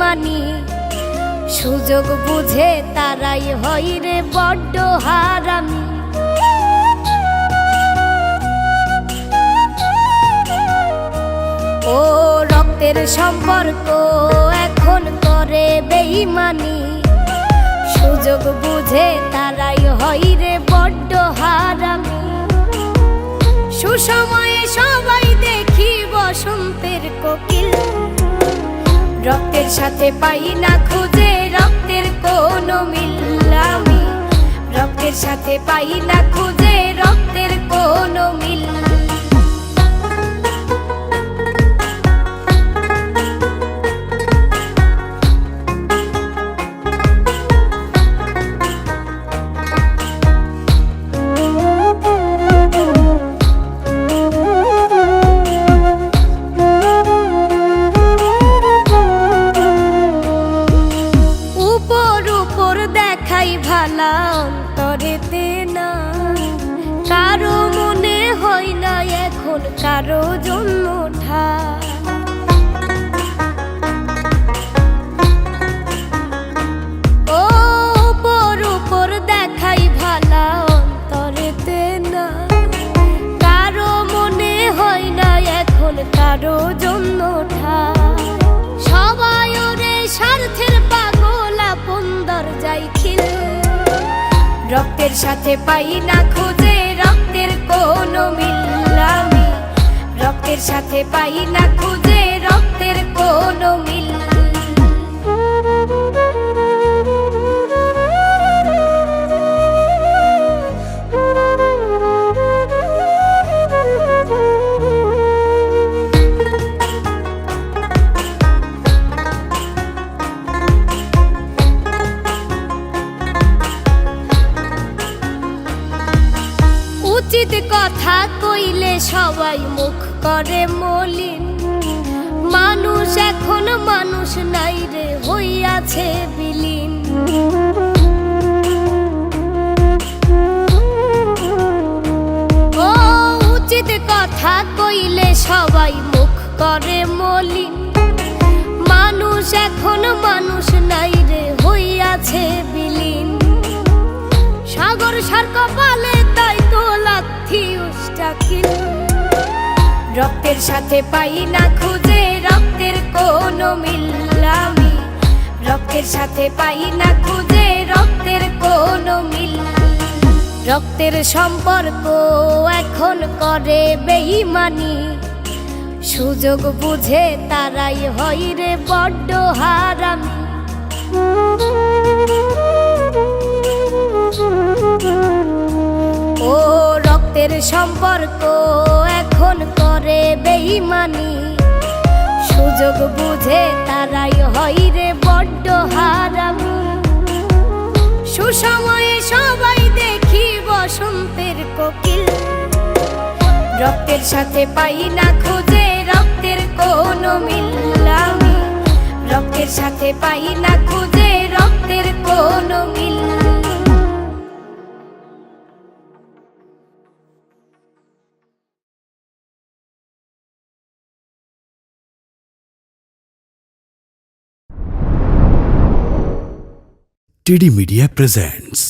বেঈমানি সুযোগ বুঝে তারাই হয় রে বড্ড হারামি। ও রক্তের সম্পর্ক এখন করে বেঈমানি সুযোগ বুঝে তারাই হয় রে বড্ড হারামি। সুসময়ে সবাই দেখি বসন্তের কোকিল, রক্তের সাথে পাই না খুঁজে রক্তের কোনো মিল। আমি রক্তের সাথে পাই না খুঁজে রক্তের কোনো মিল। ভালা অন্তরেতে না কারো মনে হয় না এখন কারো জন্মটা। ও উপর উপর দেখাই ভালা অন্তরেতে না কারো মনে হয় না এখন কারো জন্মটা। সবাই ওরে স্বার্থের পাগল আপন দরজায় খিল, রক্তের সাথে পাই না খুঁজে রক্তের কোনো মিল। আমি রক্তের সাথে পাই না খুঁজে রক্তের কোনো মিল। উচিত কথা কইলে সবাই মুখ করে মলিন, মানুষ এখন মানুষ নাই রে হইয়াছে বিলীন। ও উচিত কথা কইলে সবাই মুখ করে মলিন, মানুষ এখন মানুষ নাই রে হইয়াছে বিলীন। সাগর সার কপালে তাই তো লাথি উষ্টাকিল, রক্তের সাথে পাই না খুঁজে রক্তের কোনো মিল। আমি রক্তের সাথে পাই না খুঁজে রক্তের কোনো মিল। রক্তের সম্পর্ক এখন করে বেঈমানি সুযোগ বুঝে তারাই হয় রে বড্ড হারামি। ও রক্তের সম্পর্ক এখন করে বেঈমানি সুযোগ বুঝে তারাই হয় রে বড্ড হারামি। সুসময়ে সবাই দেখি বসন্তের কোকিল, রক্তের সাথে পাই না খুঁজে রক্তের কোনো মিল। আমি রক্তের সাথে পাই না খুঁজে রক্তের কোনো মিল। TD Media presents